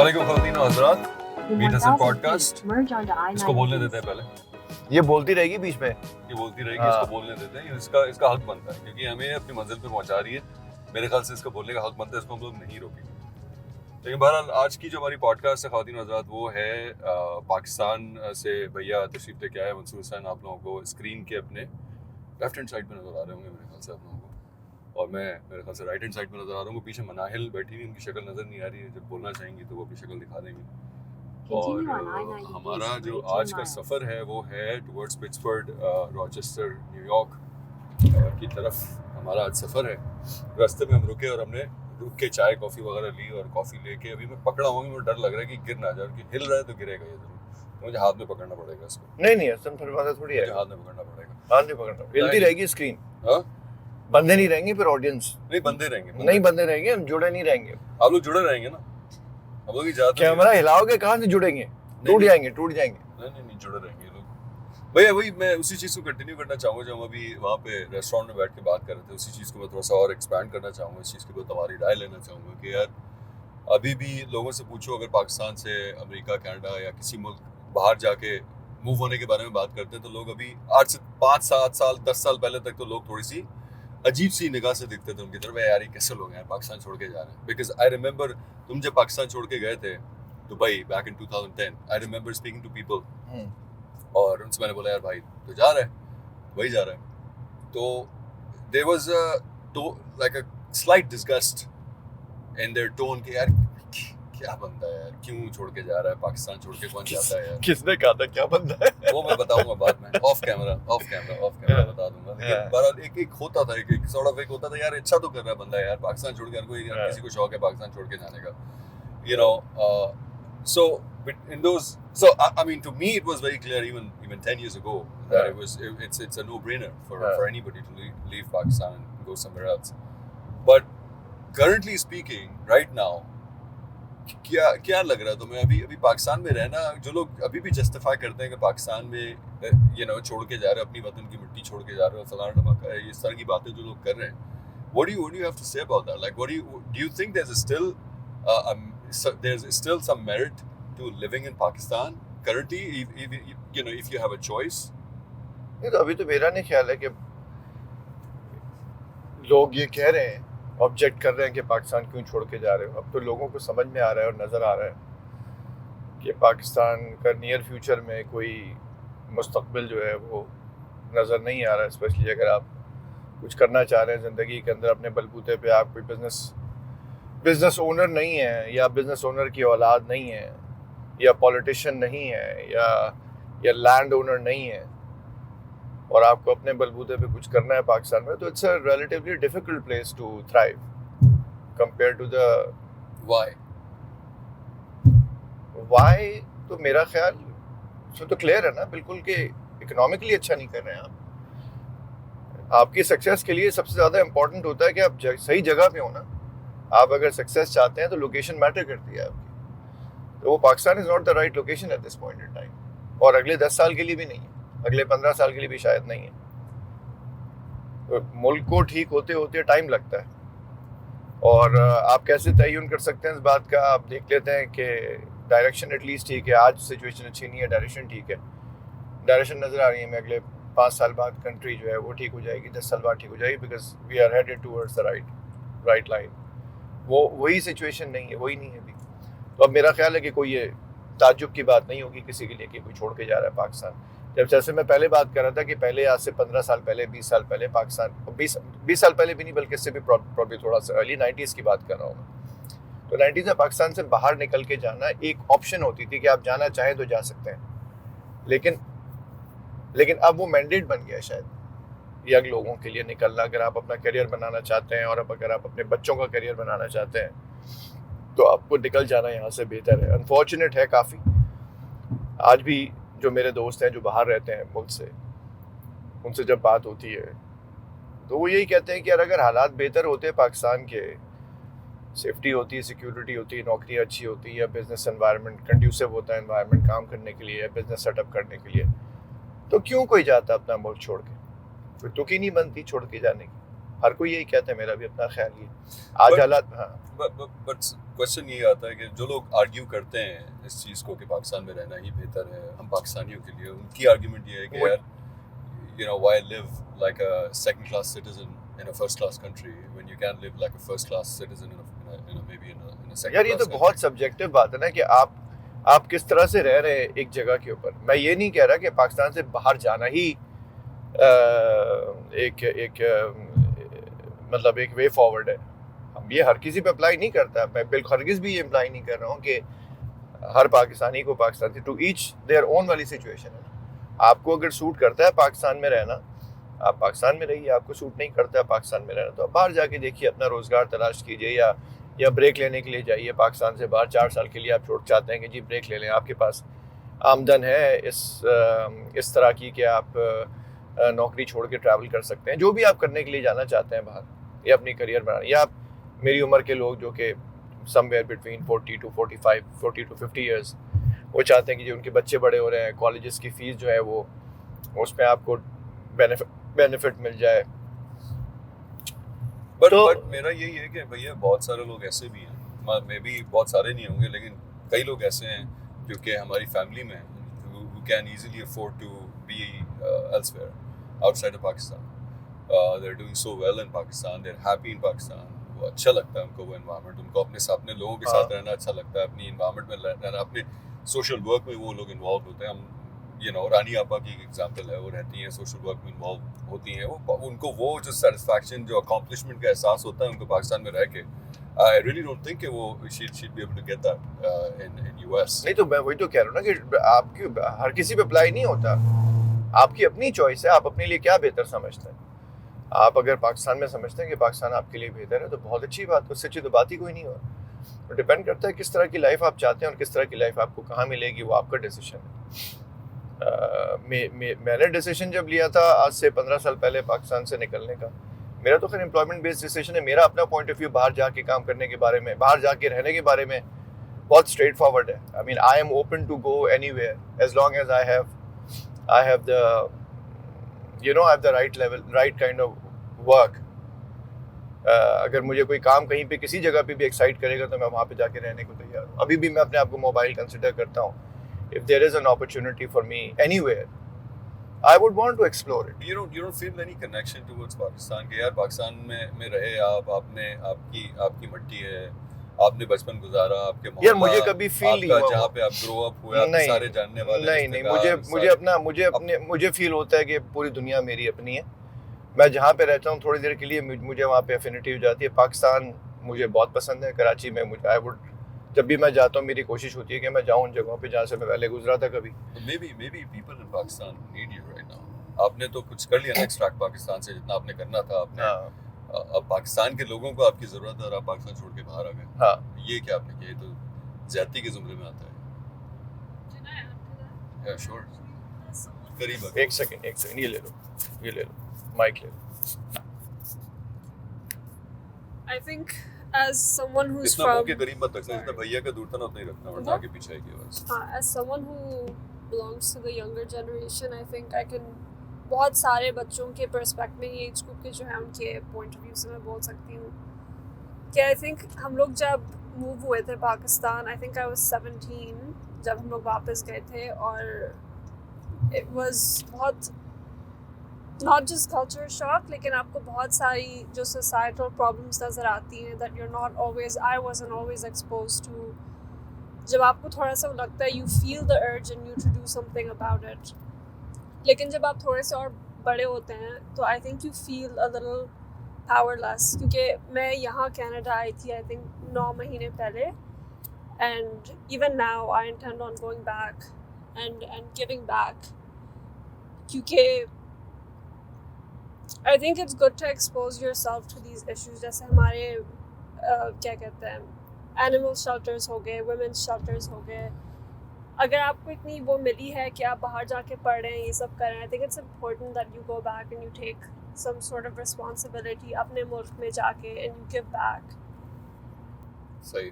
السلام علیکم خواتین و حضرات, میٹ حسن پوڈ کاسٹ. اس کو بولنے دیتے ہیں پہلے, یہ بولتی رہے گی بیچ میں, یہ بولتی رہے گی, اس کو بولنے دیتے ہیں, اس کا حق بنتا ہے کیونکہ ہمیں اپنی منزل پہ پہنچا رہی ہے. میرے خیال سے اس کا بولنے کا حق بنتا ہے, اس کو ہم لوگ نہیں روکیں گے. لیکن بہرحال آج کی جو ہماری پوڈ کاسٹ ہے خواتین و حضرات, وہ ہے پاکستان سے بھیا تشریف لے کے آئے منصور حسین. آپ لوگوں کو اسکرین کے اپنے لیفٹ ہینڈ سائڈ پہ نظر آ رہے ہوں گے میرے خیال سے آپ لوگوں کو, اور میں میرے خیال سے رائٹ ہینڈ سائڈ پہ نظر آ رہا ہوں. پیچھے مناہل بیٹھی ہوئی, ان کی شکل نظر نہیں آ رہی ہے, جب بولنا چاہیں گی تو وہ اپنی شکل دکھا دیں گی. اور ہمارا جو آج کا سفر ہے وہ ہے ٹورڈز پٹسفرڈ, راچسٹر, نیو یارک کی طرف ہمارا آج سفر ہے. راستے میں ہم رکے اور ہم نے رک کے چائے کافی وغیرہ لی, اور کافی لے کے ابھی میں پکڑا ہوں گا, مجھے ڈر لگ رہا ہے کہ گر نہ جائے, کہ ہل رہا ہے تو گرے گا یہ ضرور, تو مجھے ہاتھ میں پکڑنا پڑے گا اس کو. نہیں اصل فرماتا تھوڑی ہے, مجھے ہاتھ میں پکڑنا پڑے گا, ہاتھ نہیں پکڑنا, ہلتی رہے گی اسکرین. ہاں بندے نہیں رہیں گے پھر آڈینس, نہیں بندے رہیں گے, نہیں بندے رہیں گے, ہم جڑے نہیں رہیں گے. آپ لوگ جڑے رہیں گے نا, ہم لوگ اجازت کیمرہ ہلاؤ گے کہاں سے جڑیں گے, ٹوٹ جائیں گے. نہیں جڑے رہیں گے لوگ. بھیا وہی میں اسی چیز کو کنٹینیو کرنا چاہوں گا جو ہم ابھی وہاں پہ ریسٹورینٹ میں بیٹھ کے بات کر رہے تھے. اسی چیز کو میں تھوڑا سا اور ایکسپینڈ کرنا چاہوں گا, اس چیز کے اوپر تمہاری رائے لینا چاہوں گا کہ یار ابھی بھی لوگوں سے پوچھو, اگر پاکستان سے امریکہ, کینیڈا یا کسی ملک باہر جا کے موو ہونے کے بارے میں بات کرتے ہیں, تو لوگ ابھی 8 سے 5 7 سال 10 سال پہلے تک تو لوگ تھوڑی سی عجیب سی نگاہ سے دیکھتے تھے ان کی طرف, یار یہ کیسے لوگ ہیں پاکستان چھوڑ کے جا رہے ہیں. بیکاز آئی ریمبر تم جب پاکستان چھوڑ کے گئے تھے Dubai back in 2010, I remember speaking to people, اور ان سے میں نے بولا یار بھائی تو جا رہا ہے, وہی جا رہا ہے, تو there was like a slight disgust in their tone کہ یار کیا بندہ ہے یار, کیوں چھوڑ کے جا رہا ہے, پاکستان چھوڑ کے کون جاتا ہے یار. کس نے کہا تھا کیا بندہ ہے, وہ میں بتاؤں گا بعد میں, آف کیمرہ بتا دوں گا. لیکن بہرحال ایک ہوتا تھا, ایک سارٹ آف ایک ہوتا تھا یار اچھا تو کر رہا ہے بندہ یار, پاکستان چھوڑ کے, ہر کوئی کسی کو شوق ہے پاکستان چھوڑ کے جانے کا, you know. So in those, so I mean to me it was very clear even 10 years ago that it's a no-brainer for anybody to leave Pakistan and go somewhere else. But currently speaking right now, کیا لگ رہا ہے تمہیں ابھی پاکستان میں رہنا, جو لوگ ابھی بھی جسٹیفائی کرتے ہیں کہ پاکستان میں چھوڑ کے جا رہے ہیں, اپنی وطن کی مٹی چھوڑ کے جا رہے ہیں, فلانا ڈھماکا ہے, اس طرح کی باتیں جو لوگ کر رہے ہیں, what do you have to say about that? Like do you think there's still some merit to living in Pakistan currently, if you have a choice? نہیں تو ابھی تو میرا نہیں خیال ہے کہ لوگ یہ کہہ رہے ہیں, آبجیکٹ کر رہے ہیں کہ پاکستان کیوں چھوڑ کے جا رہے ہو. اب تو لوگوں کو سمجھ میں آ رہا ہے اور نظر آ رہا ہے کہ پاکستان کا نیئر فیوچر میں کوئی مستقبل جو ہے وہ نظر نہیں آ رہا ہے. اسپیشلی اگر آپ کچھ کرنا چاہ رہے ہیں زندگی کے اندر اپنے بلبوتے پہ, آپ کوئی بزنس اونر نہیں ہے, یا بزنس اونر کی اولاد نہیں ہے, یا پولیٹیشین نہیں ہے, یا لینڈ اونر نہیں ہے, اور آپ کو اپنے بلبوتے پہ کچھ کرنا ہے پاکستان میں, تو it's a relatively difficult place to thrive compare to the why. تو میرا خیال سو تو کلیئر ہے نا بالکل کہ اکنامکلی اچھا نہیں کر رہے ہیں آپ. آپ کی سکسیس کے لیے سب سے زیادہ امپورٹنٹ ہوتا ہے کہ آپ صحیح جگہ پہ ہو نا. آپ اگر سکسیس چاہتے ہیں تو لوکیشن میٹر کرتی ہے آپ کی, تو وہ Pakistan is not the right location at this point in time, اور اگلے 10 سال کے لیے بھی نہیں ہے, اگلے 15 سال کے لیے بھی شاید نہیں ہے. ملک کو ٹھیک ہوتے ہوتے ٹائم لگتا ہے, اور آپ کیسے تعین کر سکتے ہیں اس بات کا؟ آپ دیکھ لیتے ہیں کہ ڈائریکشن ایٹ لیسٹ ٹھیک ہے, آج سچویشن اچھی نہیں ہے, ڈائریکشن ٹھیک ہے, ڈائریکشن نظر آ رہی ہے میں اگلے 5 سال بعد کنٹری جو ہے وہ ٹھیک ہو جائے گی, 10 سال بعد ٹھیک ہو جائے گی, because we are headed towards the right line. وہی سچویشن نہیں ہے, وہی نہیں ہے ابھی. تو اب میرا خیال ہے کہ کوئی یہ تعجب کی بات نہیں ہوگی کسی کے لیے کہ کوئی چھوڑ کے جا رہا ہے پاکستان. جیسے میں پہلے بات کر رہا تھا کہ پہلے آج سے 15 سال پہلے, 20 سال پہلے پاکستان, 20 سال پہلے بھی نہیں بلکہ اس سے بھی پرابلی تھوڑا سا ارلی 90s کی بات کر رہا ہوں میں. تو 90s میں پاکستان سے باہر نکل کے جانا ایک آپشن ہوتی تھی کہ آپ جانا چاہیں تو جا سکتے ہیں, لیکن اب وہ مینڈیٹ بن گیا شاید ینگ لوگوں کے لیے نکلنا. اگر آپ اپنا کیریئر بنانا چاہتے ہیں, اور اب اگر آپ اپنے بچوں کا کیریئر بنانا چاہتے ہیں, تو آپ کو نکل جانا یہاں سے بہتر ہے. انفارچونیٹ ہے کافی, آج بھی جو میرے دوست ہیں جو باہر رہتے ہیں ملک سے, ان سے جب بات ہوتی ہے تو وہ یہی کہتے ہیں کہ یار اگر حالات بہتر ہوتے پاکستان کے, سیفٹی ہوتی ہے, سیکیورٹی ہوتی ہے, نوکریاں اچھی ہوتی ہے, یا بزنس انوائرمنٹ کنڈیوسو ہوتا ہے انوائرمنٹ کام کرنے کے لیے, یا بزنس سیٹ اپ کرنے کے لیے, تو کیوں کوئی جاتا اپنا ملک چھوڑ کے؟ کوئی تک ہی نہیں بنتی چھوڑ کے جانے کی. ہر کوئی یہی کہتا ہے, میرا بھی اپنا خیال یہ آج حالات. ہاں بٹ کوشچن یہ آتا ہے کہ جو لوگ آرگیو کرتے ہیں اس چیز کو کہ پاکستان میں رہنا ہی بہتر ہے ہم پاکستانیوں کے لیے, ان کی آرگیومنٹ یہ ہے کہ یار you know why live like a second class citizen in a first class country when you can live like a first class citizen in a maybe in a second یار یہ تو بہت سبجیکٹو بات ہے نا کہ آپ کس طرح سے رہ رہے ہیں ایک جگہ کے اوپر. میں یہ نہیں کہہ رہا کہ پاکستان سے باہر جانا ہی ایک مطلب ایک وے فارورڈ ہے. یہ ہر کسی پہ اپلائی نہیں کرتا. میں بالکل ہرگز بھی یہ اپلائی نہیں کر رہا ہوں کہ ہر پاکستانی کو پاکستان سے, ٹو ایچ دیئر اون والی سچویشن ہے. آپ کو اگر سوٹ کرتا ہے پاکستان میں رہنا آپ پاکستان میں رہیے, آپ کو سوٹ نہیں کرتا ہے پاکستان میں رہنا تو آپ باہر جا کے دیکھیے, اپنا روزگار تلاش کیجیے یا بریک لینے کے لیے جائیے پاکستان سے باہر. 4 سال کے لیے آپ چاہتے ہیں کہ جی بریک لے لیں, آپ کے پاس آمدن ہے اس طرح کی کہ آپ نوکری چھوڑ کے ٹریول کر سکتے ہیں, جو بھی آپ کرنے کے لیے جانا چاہتے ہیں باہر, یا اپنی کریئر بنانا. یا آپ میری عمر کے لوگ جو کہ somewhere between 40 to 45 40 to 50 years, وہ چاہتے ہیں کہ جو ان کے بچے بڑے ہو رہے ہیں, کالجز کی فیس جو ہے وہ اس میں آپ کو بینیفٹ مل جائے. بٹ میرا یہی ہے کہ بھیا بہت سارے لوگ ایسے بھی ہیں, میں بھی بہت سارے نہیں ہوں گے لیکن کئی لوگ ایسے ہیں جو کہ ہماری فیملی میں who can easily afford to be elsewhere outside of Pakistan. They're doing so well in Pakistan, they're happy in Pakistan. وہ اچھا لگتا ہے ان کو وہ انوائرمنٹ, ان کو اپنے لوگوں کے ساتھ رہنا اچھا لگتا ہے, اپنی انوائرمنٹ میں رہنا, اپنے سوشل ورک میں وہ لوگ انوالو ہوتے ہیں. ہم رانی آپا کی ایک ایگزامپل ہے, وہ رہتی ہیں سوشل ورک میں انوالو ہوتی ہیں, وہ ان کو وہ جو سیٹسفیکشن جو اکامپلشمنٹ کا احساس ہوتا ہے ان کو پاکستان میں رہ کے, I really don't think کہ وہ she'd be able to get that in US. نہیں تو میں وہی تو کہہ رہا ہوں نا کہ آپ کی ہر کسی پہ اپلائی نہیں ہوتا, آپ کی اپنی چوائس ہے, آپ اپنے لیے کیا بہتر سمجھتے ہیں. آپ اگر پاکستان میں سمجھتے ہیں کہ پاکستان آپ کے لیے بہتر ہے تو بہت اچھی بات ہے, اس سے اچھی تو بات ہی کوئی نہیں ہو. ڈپینڈ کرتا ہے کس طرح کی لائف آپ چاہتے ہیں اور کس طرح کی لائف آپ کو کہاں ملے گی, وہ آپ کا ڈیسیشن ہے. میں نے ڈیسیشن جب لیا تھا آج سے 15 سال پہلے پاکستان سے نکلنے کا, میرا تو خیر امپلائمنٹ بیسڈ ڈیسیشن ہے. میرا اپنا پوائنٹ آف ویو باہر جا کے کام کرنے کے بارے میں, باہر جا کے رہنے کے بارے میں بہت اسٹریٹ فارورڈ ہے. I mean I am open to go anywhere as long as I have the I have the right kind of work. اگر مجھے کوئی کام کہیں پہ کسی جگہ پہ بھی ایکسائٹ کرے گا تو میں وہاں پہ جا کے رہنے کو تیار ہوں. ابھی بھی میں اپنے آپ کو موبائل کنسیڈر کرتا ہوں. If there is an opportunity for me anywhere, I would want to explore it. You don't feel any connection towards Pakistan کہ یار پاکستان میں رہے آپ نے آپ کی مٹی ہے, آپ نے بچپن گزارا, آپ کے یار مجھے کبھی فیل نہیں ہوا جہاں پہ آپ گرو اپ ہوئے, آپ کے سارے جاننے والے. نہیں, مجھے فیل ہوتا ہے کہ پوری دنیا میری اپنی ہے. میں جہاں پہ رہتا ہوں تھوڑی دیر کے لیے مجھے وہاں پہ افینٹی ہو جاتی ہے. پاکستان مجھے بہت پسند ہے. کراچی میں جب بھی میں جاتا ہوں میری کوشش ہوتی ہے کہ میں جاؤں ان جگہوں پہ جہاں سے میں پہلے گزرا تھا کبھی. Maybe people in Pakistan need you right now. آپ نے تو کچھ کر لیا نا ایکسٹریکٹ پاکستان سے جتنا آپ نے کرنا تھا. آپ نے اب پاکستان کے لوگوں کو آپ کی ضرورت ہے اور آپ پاکستان چھوڑ کے باہر آ گئے. ہاں یہ کیا آپ نے کیا, یہ تو زیادتی کے زمرے میں آتا ہے. شور قریب ایک سیکنڈ یہ لے لو مائک لے لو. I think as someone who's اتنا from منہ کے قریب مت رکھنا, جتنا بھیا کا دور تھا نا اتنا ہی رکھنا, ورنہ آگے پیچھے آئے گی آواز. as someone who belongs to the younger generation, I think I can بہت سارے بچوں کے پرسپیکٹ میں یہ ایج گروپ کے جو ہیں ان کے پوائنٹ آف ویو سے میں بول سکتی ہوں کہ آئی تھنک ہم لوگ جب موو ہوئے تھے Pakistan, I think I was 17 جب ہم لوگ واپس گئے تھے, اور it was بہت not just culture shock, لیکن آپ کو بہت ساری جو societal problems نظر آتی ہیں that you're not always, I wasn't always exposed to. جب آپ کو تھوڑا سا لگتا ہے you feel the urge in you to do something about it, لیکن جب آپ تھوڑے سے اور بڑے ہوتے ہیں تو I think you feel a little powerless. کیونکہ میں یہاں کینیڈا آئی تھی I think 9 مہینے پہلے, and even now I intend on going back and giving back, کیونکہ I think it's good to expose yourself to these issues. جیسے ہمارے کیا کہتے ہیں animal shelters ہو گئے, women's shelters ہو گئے. اگر آپ کو اتنی وہ ملی ہے کہ آپ باہر جا کے پڑھ رہے ہیں, یہ سب کر رہے ہیں, I think it's important that you go back and you take some sort of responsibility اپنے ملک میں جا کے and you give back. صحیح.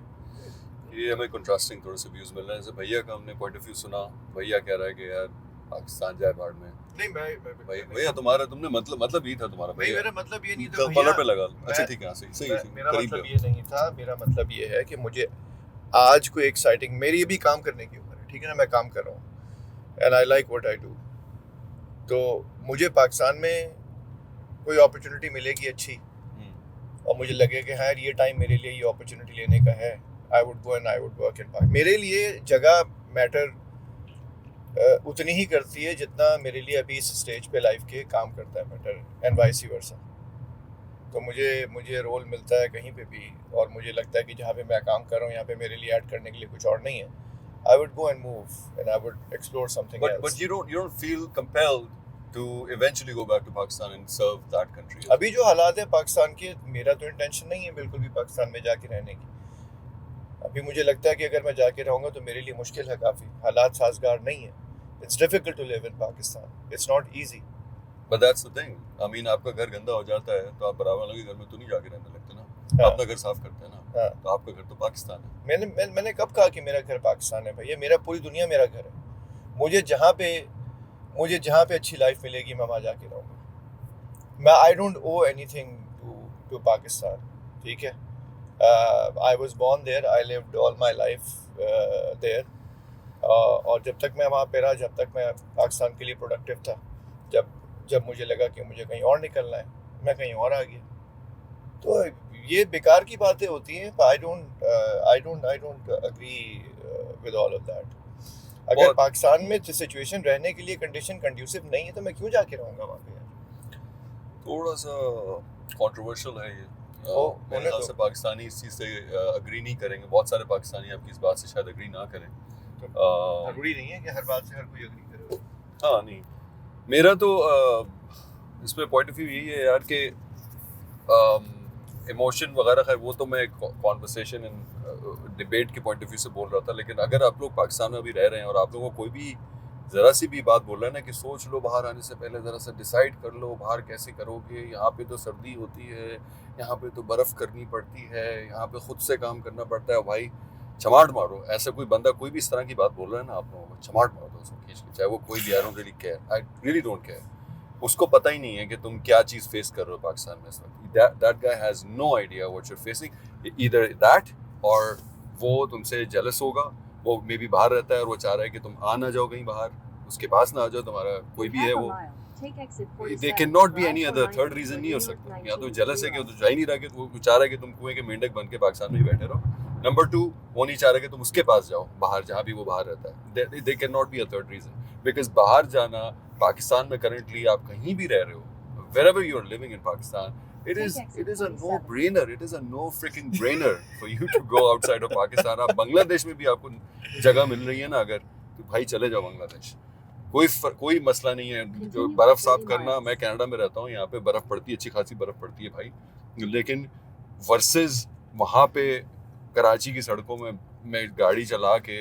یہ ہمیں کنٹراسٹنگ تھوڑے سے ویوز مل رہے ہیں. جیسے بھیا کا ہم نے پوائنٹ آف ویو سنا, بھیا کہہ رہا ہے کہ یار पाकिस्तान जाए भाड़ में। नहीं मैं भाई भैया तुम्हारा तुमने मतलब ये था तुम्हारा नहीं, भैया मेरा मतलब ये नहीं था कलर भैया, पे लगा लो। अच्छा मैं- ठीक है, सही सही सही, मेरा करीब मतलब है। ये नहीं था, मेरा मतलब ये है कि मुझे आज कोई एक्साइटिंग, मेरी भी काम करने की उम्र है, ठीक है ना, मैं काम कर रहा हूँ and I like what I do, तो मुझे पाकिस्तान में कोई अपॉर्चुनिटी मिलेगी अच्छी और मुझे लगे कि हाँ यार ये टाइम मेरे लिए ये अपॉर्चुनिटी लेने का है, I would go and I would work in Pakistan. मेरे लिए जगह मैटर उतनी ही करती है जितना मेरे लिए अभी इस स्टेज पे लाइफ के काम करता है मैटर, एंड वाइस वर्सा। तो मुझे रोल मिलता है कहीं पे भी और मुझे लगता है कि जहाँ पे मैं काम कर रहा हूँ यहाँ पे मेरे लिए ऐड करने के लिए कुछ और नहीं है, I would go and move and I would explore something else. But you don't feel compelled to eventually go back to Pakistan and serve that country. अभी जो हालात है पाकिस्तान के, मेरा तो इंटेंशन नहीं है बिल्कुल भी पाकिस्तान में जाके रहने की। अभी मुझे लगता है कि अगर मैं जाके रहूँगा तो मेरे लिए मुश्किल है काफ़ी, हालात साजगार नहीं है। It's difficult to live in Pakistan, it's not easy. But that's the thing. I mean, आपका घर गंदा हो जाता है तो आप बराबर वालों के घर में तो नहीं जाके रहने लगते ना। हाँ। अपना घर साफ करते हैं ना, हाँ। तो आपका घर तो पाकिस्तान है। मैंने कब कहा कि मेरा घर पाकिस्तान है भैया? मेरा पूरी दुनिया मेरा घर है। मुझे जहाँ पे अच्छी लाइफ मिलेगी मैं वहाँ जाके रहूँगा। मैं I don't owe anything to Pakistan, ठीक है। I was born there, I lived all my life there, और जब तक मैं वहाँ पे रहा, जब तक मैं पाकिस्तान के लिए प्रोडक्टिव था, जब मुझे लगा कि मुझे कहीं और निकलना है, मैं कहीं और आ गया। तो ये बेकार की बातें होती हैं। I don't agree with all of that. अगर बहुत- पाकिस्तान में सिचुएशन रहने के लिए कंडीशन कंड्यूसिव नहीं है तो मैं क्यों जाके रहूँगा वहाँ पे यार? थोड़ा सा कंट्रोवर्शियल है ये। मेरे होने ख्याल दो। से पाकिस्तानी इस चीज़ से अग्री नहीं करेंगे। बहुत सारे पाकिस्तानी आपकी इस बात से शायद अग्री ना करें। जरूरी नहीं है कि हर बात से हर कोई अग्री करे। हाँ नहीं, मेरा तो इस पे पॉइंट ऑफ व्यू यही है यार कि इमोशन वगैरह है वो तो मैं कॉन्वर्सेशन एंड डिबेट के पॉइंट ऑफ व्यू से बोल रहा था। लेकिन अगर आप लोग पाकिस्तान में अभी रह रहे हैं और आप लोगों को कोई भी ज़रा सी भी बात बोल रहा है ना कि सोच लो बाहर आने से पहले, ज़रा सा डिसाइड कर लो बाहर कैसे करोगे, यहाँ पे तो सर्दी होती है, यहाँ पे तो बर्फ़ करनी पड़ती है, यहाँ पे ख़ुद से काम करना पड़ता है, भाई चमाट मारो। ऐसा कोई बंदा कोई भी इस तरह की बात बोल रहा है ना आप लोगों को, चमाट मारो दो उसको खींच के, चाहे वो कोई भी। I don't really care, I really don't care. उसको पता ही नहीं है कि तुम क्या चीज़ फेस कर रहे हो पाकिस्तान में इस वक्त। That guy has no idea what you are facing. Either that और वो तुमसे जेलस होगा, वो मे बी बाहर रहता है और वो चाह रहा है कि तुम आ ना जाओ कहीं बाहर, उसके पास ना आ जाओ, तुम्हारा कोई भी है वो। They can not be any other third reason नहीं हो सकता। या तो जेलस है कि वो तो जा ही नहीं रहा, कि वो चाह रहा है कि तुम कुएं के मेंढक बन के पाकिस्तान में ही बैठे रहो। नंबर 2, वो नहीं चाह रहा कि तुम उसके पास जाओ बाहर, जहाँ भी वो बाहर रहता है। They can not be a third reason, because बाहर जाना, पाकिस्तान में करंटली आप कहीं भी रह रहे हो, wherever you are living in Pakistan, it is a no-brainer. It is a no freaking brainer for you to go outside of Pakistan. आप बांग्लादेश में भी आपको जगह मिल रही है ना अगर, तो भाई चले जाओ बांग्लादेश, कोई मसला नहीं है। जो बर्फ साफ करना, मैं कनाडा में रहता हूँ, यहाँ पे बर्फ पड़ती है, अच्छी खासी बर्फ पड़ती है भाई, लेकिन वर्सेस वहाँ पे कराची की सड़कों में मैं गाड़ी चला के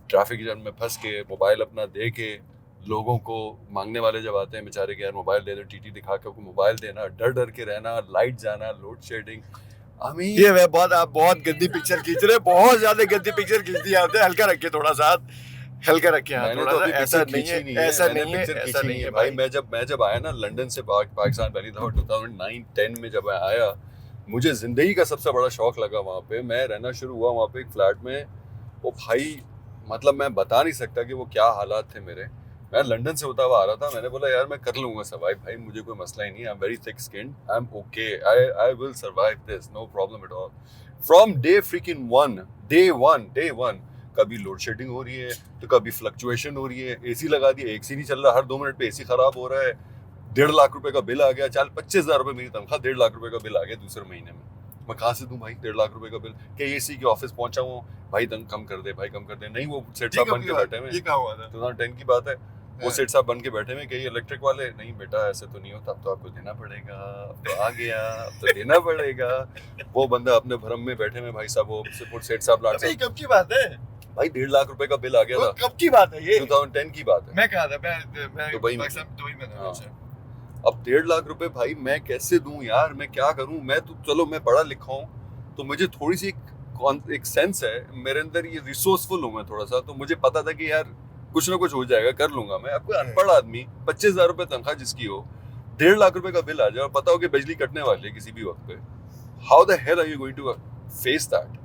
ट्रैफिक जैम में फंस के मोबाइल अपना दे के, लोगों को मांगने वाले जब आते हैं बेचारे के यार मोबाइल दे दो, टीटी दिखा के उनको मोबाइल देना, डर के रहना, लाइट जाना, लोड शेडिंग। आई मीन ये मैं आप बहुत गंदी पिक्चर खींच रहे हैं, बहुत ज्यादा गंदी पिक्चर खींच दी आपने। हल्का रखिए थोड़ा सा, हल्का रखिए हाथ मैंने थोड़ा तो सा। अभी ऐसा पिक्चर नहीं खींची है, नहीं है, ऐसा मैंने नहीं है, पिक्चर ऐसा खींची नहीं नहीं है है भाई। मैं जब आया ना लंदन से पाकिस्तान पहली दफा 2009-10 में जब मैं आया, मुझे जिंदगी का सबसे बड़ा शौक लगा वहाँ पे। मैं रहना शुरू हुआ वहाँ पे एक फ्लैट में, वो भाई मतलब मैं बता नहीं सकता कि वो क्या हालात थे मेरे। मैं लंदन से होता हुआ आ रहा था, मैंने बोला यार मैं कर लूँगा सर्वाइव भाई, मुझे कोई मसला ही नहीं है, I am very thick skinned, I am okay, I will survive this, no problem at all. From the freaking day one कभी लोड शेडिंग हो रही है तो कभी फ्लक्चुएशन हो रही है, एसी लगा दिया, एसी नहीं चल रहा, हर 2 मिनट पे एसी खराब हो रहा है, 1.5 लाख रुपए का बिल आ गया, 25,000 रुपए मेरी तनख्वाह, 1.5 लाख रुपए का बिल आ गया दूसरे महीने में। मैं कहाँ से दूं भाई 1.5 लाख रुपए का बिल? क्या एसी के ऑफिस पहुंचा हूँ, भाई कम कर दे भाई, कम कर दे। नहीं, वो सेठ साहब बन के बैठे हुए, ये कहाँ हुआ था? 2010 की बात है, वो सेठ साहब बन के बैठे हुए, कहीं इलेक्ट्रिक वाले, नहीं बेटा ऐसे तो नहीं होता, अब तो आपको देना पड़ेगा, अब तो आ गया, अब तो देना पड़ेगा। वो बंदा अपने भरम में बैठे में भाई साहब, वो सेठ साहब लाट साहब, कब की बात है भाई 1.5 लाख रुपए का बिल आ गया था, कब की बात है ये? 2010 की बात है। मैं कहा था, मैं दुबई में। दुबई में था। हाँ। अब 1.5 लाख रुपए भाई मैं कैसे दूं यार, मैं क्या करूं? मैं तो चलो मैं पढ़ा लिखा हूं तो मुझे थोड़ी सी एक सेंस है मेरे अंदर, ये रिसोर्सफुल हूं मैं थोड़ा सा, तो मुझे पता था कि यार कुछ ना कुछ हो जाएगा, कर लूंगा मैं. अब कोई अनपढ़ आदमी 25,000 रुपए तनख्वाह जिसकी हो, 1.5 लाख रुपए का बिल आ जाए और पता हो कि बिजली कटने वाली है किसी भी वक्त पे, how the hell are you going to face that?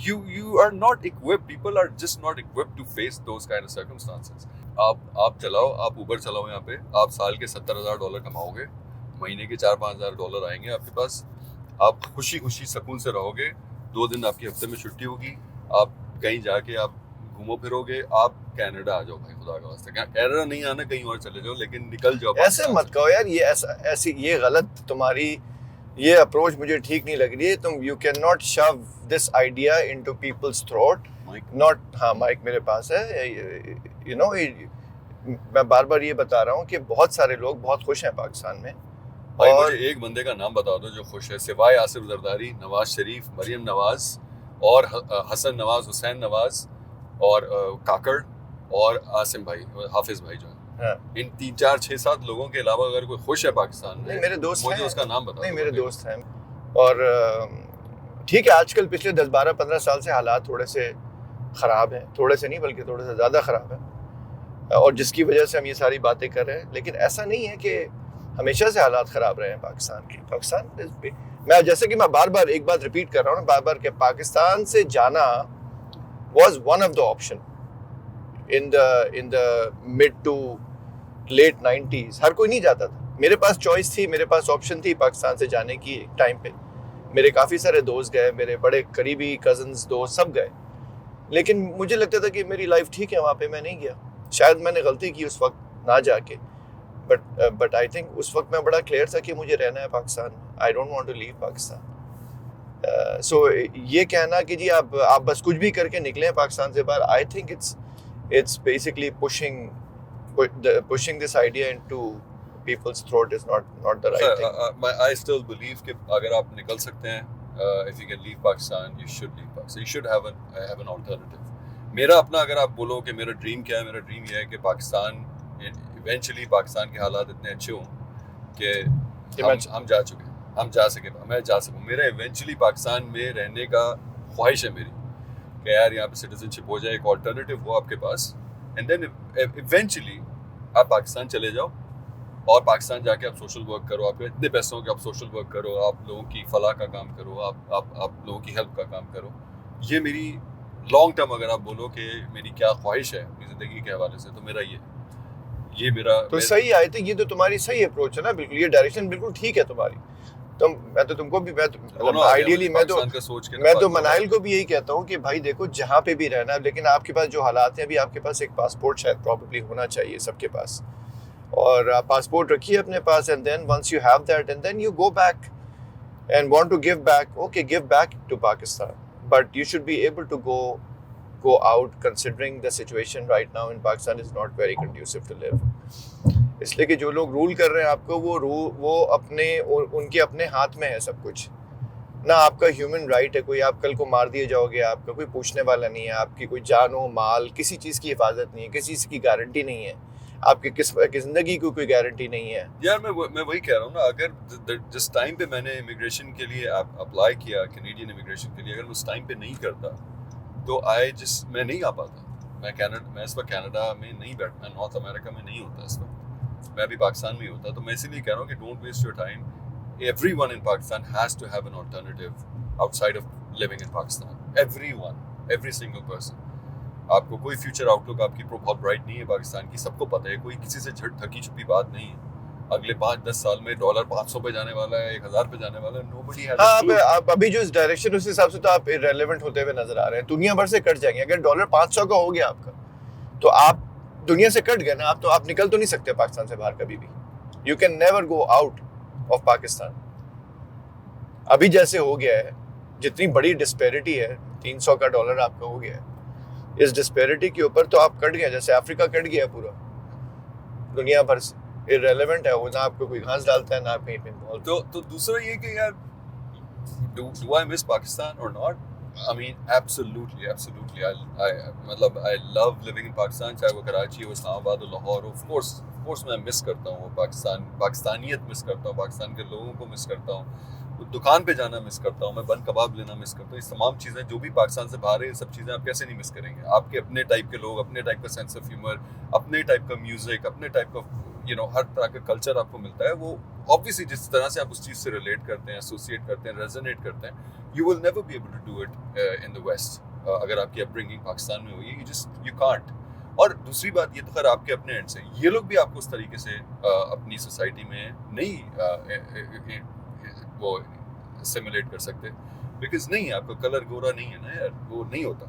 You are not equipped. People are just not equipped to face those kind of circumstances. आप चलाओ, आप उबर चलाओ यहाँ पे, आप साल के $70,000 कमाओगे, महीने के $4-5,000 आएंगे आपके पास, आप खुशी खुशी सुकून से रहोगे, 2 दिन आपके हफ्ते में छुट्टी होगी, आप कहीं जाके आप घूमो फिरोगे, आप कनाडा आ जाओ भाई, खुदा का वास्ते. कनाडा नहीं आना, कहीं और चले जाओ, लेकिन निकल जाओ. ऐसे मत कहो यार, ये ऐसी ये गलत, तुम्हारी ये अप्रोच मुझे ठीक नहीं लग रही है. तुम you can not shove this idea into peoples throat. Not, हाँ माइक मेरे पास है. यू नो, मैं बार बार ये बता रहा हूँ कि बहुत सारे लोग बहुत खुश हैं पाकिस्तान में. भाई और मुझे एक बंदे का नाम बता दो जो खुश है, सिवाय आसिफ जरदारी, नवाज शरीफ, मरियम नवाज और हसन नवाज, हुसैन नवाज और काकड़ और आसिम भाई, हाफिज भाई जो है. हाँ. इन 3, 4, 6, 7 लोगों के अलावा अगर कोई खुश है पाकिस्तान में, नहीं, मेरे दोस्त मुझे हैं. उसका नाम बता नहीं, दो. मेरे दोस्त हैं. और ठीक है, आजकल पिछले 10, 12, 15 साल से हालात थोड़े से ख़राब हैं. थोड़े से नहीं बल्कि थोड़े से ज़्यादा ख़राब है, और जिसकी वजह से हम ये सारी बातें कर रहे हैं. लेकिन ऐसा नहीं है कि हमेशा से हालात ख़राब रहे हैं पाकिस्तान के. पाकिस्तान, मैं जैसे कि मैं बार बार एक बात रिपीट कर रहा हूँ बार बार, कि पाकिस्तान से जाना was one of the option in the mid to late 90s. हर कोई नहीं जाता था. मेरे पास चॉइस थी, मेरे पास ऑप्शन थी पाकिस्तान से जाने की. एक टाइम पे मेरे काफ़ी सारे दोस्त गए, मेरे बड़े करीबी कज़न्स दोस्त सब गए, लेकिन मुझे लगता था कि मेरी लाइफ ठीक है वहाँ पे, मैं नहीं गया. शायद मैंने गलती की उस वक्त ना जाके, बट आई थिंक उस वक्त मैं बड़ा क्लियर था कि मुझे रहना है पाकिस्तान में. I don't want to leave Pakistan. So ये कहना कि जी आप बस कुछ भी करके निकले पाकिस्तान से बाहर, I think it's basically pushing this idea into people's throat is not the right thing. I still believe कि अगर आप निकल सकते हैं, if you can leave Pakistan, you should leave Pakistan. You should have an alternative. मेरा अपना अगर आप बोलो कि मेरा ड्रीम क्या है, मेरा ड्रीम ये है कि पाकिस्तान इवेंचुअली पाकिस्तान के हालात इतने अच्छे हों कि हम जा चुके, हम जा सके, मैं जा सकूँ. मेरा इवेंचुअली पाकिस्तान में रहने का ख्वाहिश है मेरी कि यार यहाँ पे सिटीजनशिप हो जाए, एक ऑल्टरनेटिव हो आपके पास, एंड देन इवेंचुअली आप पाकिस्तान चले जाओ और पाकिस्तान जाके आप सोशल वर्क करो. आपके इतने पैसे हो कि आप सोशल वर्क करो, आप लोगों की फलाह का काम करो, आप लोगों की हेल्प का काम करो. ये मेरी लॉन्ग टर्म अगर आप बोलो कि मेरी क्या ख्वाहिश है अपनी ज़िंदगी के हवाले से, तो मेरा ये मेरा तो सही. आई थिंक ये तो तुम्हारी सही अप्रोच है ना, बिल्कुल ये डायरेक्शन बिल्कुल ठीक है तुम्हारी. मैं तो तुमको भी, आइडियली मैं तो मनाइल को भी यही कहता हूँ कि भाई देखो, जहाँ पे भी रहना है, लेकिन आपके पास जो हालात हैं अभी, आपके पास एक पासपोर्ट शायद प्रॉबेबली होना चाहिए सबके पास, और आप पासपोर्ट रखिए अपने पास, and then once you have that, and then you go back and want to give back. Okay, give back to Pakistan, but you should be able to go out, considering the situation right now in Pakistan is not very conducive to live. इसलिए कि जो लोग rule कर रहे हैं आपको, वो उनके अपने हाथ में है सब कुछ ना. आपका ह्यूमन राइट है, कोई आप कल को मार दिए जाओगे, आपका कोई पूछने वाला नहीं है. आपकी कोई जान हो, माल, किसी चीज़ की हिफाजत नहीं है, किसी चीज़ की गारंटी नहीं है. आपकी ज़िंदगी की कोई गारंटी नहीं है. यार मैं वही कह रहा हूँ ना, अगर जिस टाइम पे मैंने इमिग्रेशन के लिए अप्लाई किया, कैनेडियन इमिग्रेशन के लिए, अगर मैं उस टाइम पे नहीं करता तो मैं नहीं आ पाता. मैं इस वक्त कनाडा में नहीं बैठता, नॉर्थ अमेरिका में नहीं होता इस वक्त, मैं भी पाकिस्तान में ही होता. तो मैं इसीलिए कह रहा हूँ कि don't waste your time. Everyone in Pakistan has to have an alternative outside of living in Pakistan. Everyone, every single person. आपको कोई फ्यूचर आउटलुक आपकी बहुत ब्राइट नहीं है पाकिस्तान की, सबको पता है. कोई किसी से थकी छुपी बात नहीं है. अगले 5-10 साल में डॉलर 500 पे जाने वाला है, 1000 पे जाने वाला है. Nobody has a clue. आप अभी जो इस डायरेक्शन, उस हिसाब से तो आप इररिलेवेंट होते हुए नजर आ रहे हैं. दुनिया भर से कट जाएंगे. अगर डॉलर 500 का हो गया आपका, तो आप दुनिया से कट गए ना. आप निकल तो नहीं सकते पाकिस्तान से बाहर कभी भी. You can never go out of Pakistan. अभी जैसे हो गया है, जितनी बड़ी डिस्पैरिटी है, 300 का डॉलर आपका हो गया है, इस डिस्पैरिटी के ऊपर तो आप कट गए. जैसे अफ्रीका कट गया पूरा दुनिया भर से. इररिलेवेंट है वो, ना आपको कोई घास डालता है, ना आप कहीं पे इन्वॉल्व. तो दूसरा ये कि यार, do I miss Pakistan or not? I mean, absolutely. मतलब I love living in Pakistan, चाहे वो कराची हो, इस्लामाबाद हो, लाहौर हो. Of course मैं मिस करता हूँ वो पाकिस्तानियत मिस करता हूँ, पाकिस्तान के लोगों को मिस करता हूँ. दुकान पे जाना मिस करता हूँ, मैं बन कबाब लेना मिस करता हूँ. इस तमाम चीज़ें जो भी पाकिस्तान से बाहर है, ये सब चीज़ें आप कैसे नहीं मिस करेंगे. आपके अपने टाइप के लोग, अपने टाइप का सेंस ऑफ ह्यूमर, अपने टाइप का म्यूज़िक, अपने टाइप का हर तरह का कल्चर आपको मिलता है. वो ऑब्वियसली जिस तरह से आप उस चीज़ से रिलेट करते हैं, एसोसिएट करते हैं, रेजोनेट करते हैं, you will never be able to do it in the west. अगर आपकी अपब्रिंगिंग पाकिस्तान में हुई है, यू कांट. और दूसरी बात ये तो खैर आपके अपने एंड से, ये लोग भी आपको उस तरीके से अपनी सोसाइटी में नहीं वो सिमुलेट कर सकते, बिकॉज नहीं, आपका कलर गोरा नहीं है ना यार, वो नहीं होता.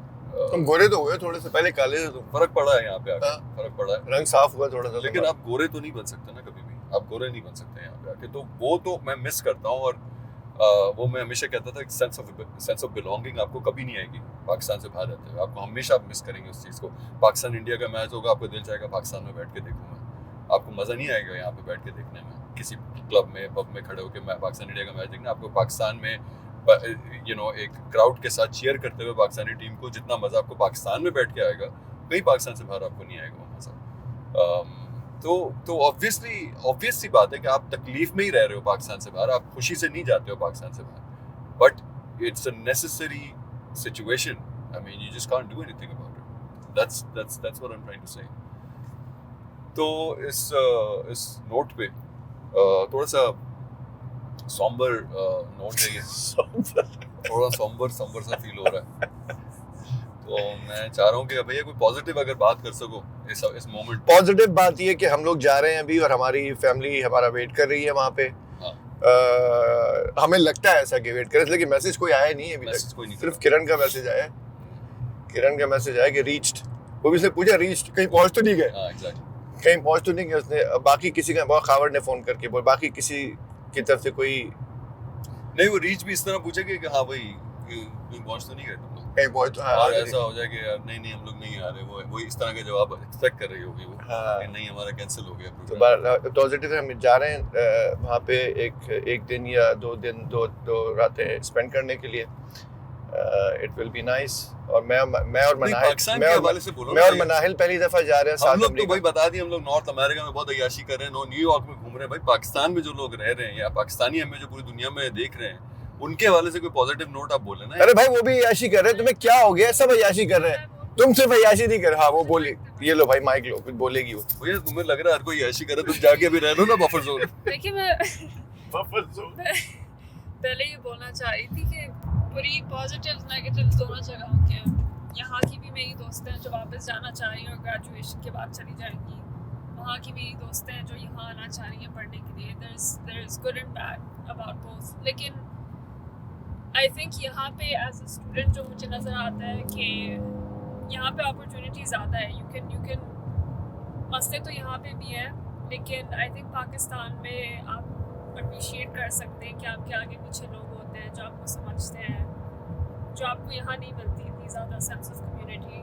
तुम गोरे तो हुए, थोड़े से पहले काले थे तुम. फर्क पड़ा है यहाँ पे आके, फर्क पड़ा है, रंग साफ हुआ थोड़ा सा. लेकिन आप गोरे तो नहीं बन सकते ना कभी भी. आप गोरे नहीं बन सकते यहाँ पे आके. तो वो तो मैं मिस करता हूँ. और वो मैं हमेशा कहता था, सेंस ऑफ बिलोंगिंग आपको कभी नहीं आएगी पाकिस्तान से बाहर रहते हुए. आपको हमेशा आप मिस करेंगे उस चीज़ को. पाकिस्तान इंडिया का मैच होगा, आपको दिल चाहेगा पाकिस्तान में बैठ के देखूँ मैं. आपको मज़ा नहीं आएगा यहाँ पे बैठ के देखने में, किसी क्लब में पब में खड़े होकर पाकिस्तान इंडिया का मैच देखना. आपको पाकिस्तान में एक क्राउड के साथ चीयर करते हुए पाकिस्तानी टीम को जितना मज़ा आपको पाकिस्तान में बैठ के आएगा, कहीं पाकिस्तान से बाहर आपको नहीं आएगा वो मज़ा. तो ऑब्वियस सी बात है कि आप तकलीफ में ही रह रहे हो पाकिस्तान से बाहर. आप खुशी से नहीं जाते हो पाकिस्तान से बाहर, but it's a necessary situation. I mean, you just can't do anything about it. that's what I'm trying to say. तो इस नोट पे थोड़ा सा सॉम्बर नोट है ये, थोड़ा सॉम्बर सा फील हो रहा है. तो मैं चाह रहा हूँ कि भैया कोई पॉजिटिव अगर बात कर सको इस मोमेंट. पॉजिटिव बात ये कि हम लोग जा रहे हैं अभी, और हमारी फैमिली हमारा वेट कर रही है वहाँ पे. हमें लगता है ऐसा कि वेट करें, लेकिन मैसेज कोई आया नहीं है अभी तक. सिर्फ किरण का मैसेज आया है. किरण का मैसेज आया कि रीच्ड. वो भी उसने पूछा रीच्ड, कहीं पहुँच तो नहीं गए. कहीं पहुँच तो नहीं गए उसने. बाकी किसी का, बहुत खावर ने फोन करके बोल, बाकी किसी की तरफ से कोई नहीं. वो रीच भी इस तरह पूछे कि हाँ भाई कहीं पहुँच तो नहीं गए तुम लोग, कहीं पहुँच तो. और ऐसा हो जाए कि यार नहीं हम लोग नहीं आ रहे. वो इस तरह के जवाब एक्सपेक्ट कर रही होगी वो. नहीं, हमारा कैंसिल हो गया. तो पॉजिटिव हम जा रहे हैं वहाँ पे एक दिन या 2 दिन, दो रातें स्पेंड करने के लिए. It will be nice. और मैं और मनाहिल पहली दफा जा रहे हैं. हम लोग तो भाई बता दिए, हम लोग नॉर्थ अमेरिका में बहुत अय्याशी कर रहे हैं, न्यूयॉर्क में घूम रहे हैं. भाई पाकिस्तान में जो लोग रह रहे हैं या पाकिस्तानी हमें जो पूरी दुनिया में देख रहे हैं, उनके हवाले से कोई पॉजिटिव नोट आप बोले ना. अरे भाई वो भी अय्याशी कर रहे हैं, तुम्हें क्या हो गया? सब अय्याशी कर रहे हैं, तुम सिर्फ अय्याशी नहीं कर. हाँ वो बोली, ये लो भाई माइक लो, कुछ बोलेगी वो. भैया तुम्हें लग रहा है हर कोई अय्याशी करे, तुम जाके भी रह लो ना बफर जोन. देखिए मैं बफर जोन पहले ये बोलना चाह रही थी कि पूरी पॉजिटिव्स नेगेटिव्स दोनों जगहों के हैं. यहाँ की भी मेरी दोस्तें हैं जो वापस जाना चाह रही हैं और ग्रेजुएशन के बाद चली जाएंगी. वहाँ की मेरी दोस्तें हैं जो यहाँ आना चाह रही हैं पढ़ने के लिए. there is good and bad about both. लेकिन आई थिंक यहाँ पे एज अ स्टूडेंट जो मुझे नज़र आता है कि यहाँ पे अपॉर्चुनिटी ज़्यादा है. यू कैन मसले तो यहाँ पे भी हैं, लेकिन आई थिंक पाकिस्तान में आप अप्रिशिएट कर सकते हैं कि आपके आगे पीछे लोग होते हैं जो आपको समझते हैं, जो आपको यहाँ नहीं मिलती इतनी ज़्यादा सेंस ऑफ कम्युनिटी.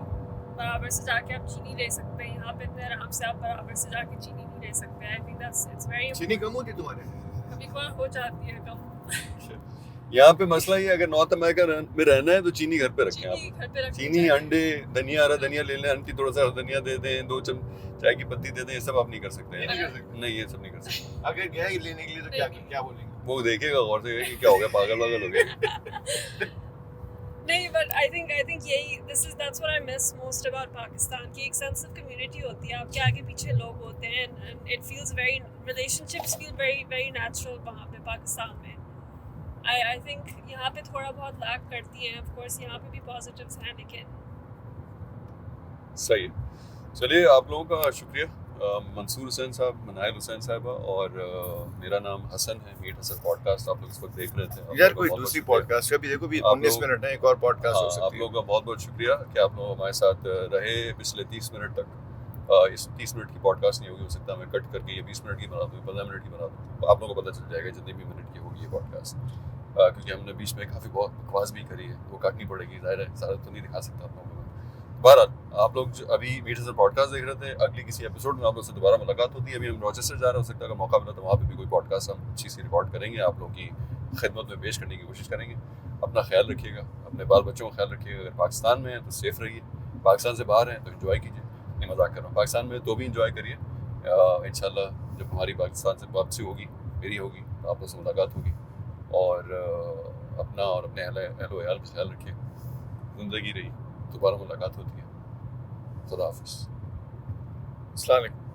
बराबर से जाके आप चीनी ले सकते हैं, यहाँ पे इतने आराम से आप बराबर से जाके चीनी नहीं ले सकते. I think it's very. चीनी कम होती तुम्हारे? कभी कभार हो जाती है कम. यहाँ पे मसला ये, अगर नॉर्थ अमेरिका में रहना है तो चीनी घर पे रखें आप. घर पे चीनी, अंडे, धनिया, हरा धनिया ले लें, आंटी थोड़ा सा धनिया दे दें, 2 चम्मच चाय की पत्ती दे दें. ये सब आप नहीं कर सकते. नहीं, ये सब नहीं कर सकते. अगर गया ही लेने के लिए तो क्या बोलेंगे? वो देखेगा गौर से कि क्या हो गया, पागल हो गया. नहीं, बट आई थिंक यही that's what I miss most about Pakistan, कि एक सेंस ऑफ कम्युनिटी होती है, आपके आगे पीछे लोग होते हैं, and it feels very, relationships feel very very natural वहाँ पे पाकिस्तान में. I think यहाँ पे थोड़ा बहुत लैक करती हैं. ऑफ कोर्स यहाँ पे भी पॉजिटिव्स हैं, लेकिन सही है. चलिए, आप लोगों का शुक्रिया. मंसूर हुसैन साहब, मनाहिल हुसैन साहबा, और मेरा नाम हसन है. मीट हसन पॉडकास्ट आप लोग इस वक्त देख रहे थे. यार कोई दूसरी पॉडकास्ट का भी देखो, भी 19 मिनट है, एक और पॉडकास्ट हो सकती है. आप लोगों का बहुत बहुत शुक्रिया कि आप लोग हमारे साथ रहे पिछले 30 मिनट तक. इस 30 मिनट की पॉडकास्ट नहीं होगी, हो सकता है मैं कट करके ये 20 मिनट की बना दूँ, 15 मिनट की बना दूँ. आप लोगों को पता चल जाएगा जितनी भी मिनट की होगी ये पॉडकास्ट, क्योंकि हमने बीच में काफ़ी बहुत बकवास भी करी है, वो काटनी पड़ेगी. ज़ाहिर है सारा तो नहीं दिखा सकता आप लोगों को. बहरहाल, आप लोग जो अभी मीट हसन पॉडकास्ट देख रहे थे, अगली किसी एपिसोड में आप लोग से दोबारा मुलाकात होती है. अभी हम रॉचेस्टर जा रहे हैं, हो सकता है अगर मौका मिला तो वहाँ पे भी कोई पॉडकास्ट हम अच्छी सी रिकॉर्ड करेंगे, आप लोगों की खिदमत में पेश करने की कोशिश करेंगे. अपना ख्याल रखिएगा, अपने बाल बच्चों का ख्याल रखिएगा. अगर पाकिस्तान में हैं तो सेफ़ रहिए, पाकिस्तान से बाहर हैं तो इन्जॉय कीजिए. नहीं, मजाक कर रहा हूँ. पाकिस्तान में तो भी इन्जॉय करिए. इंशाल्लाह जब हमारी पाकिस्तान से वापसी होगी, मेरी होगी, तो आप लोग से मुलाकात होगी. اور اپنا اور اپنے اہل و عیال کا خیال رکھیں. زندگی رہی دوبارہ ملاقات ہوتی ہے. خدا حافظ. السلام علیکم.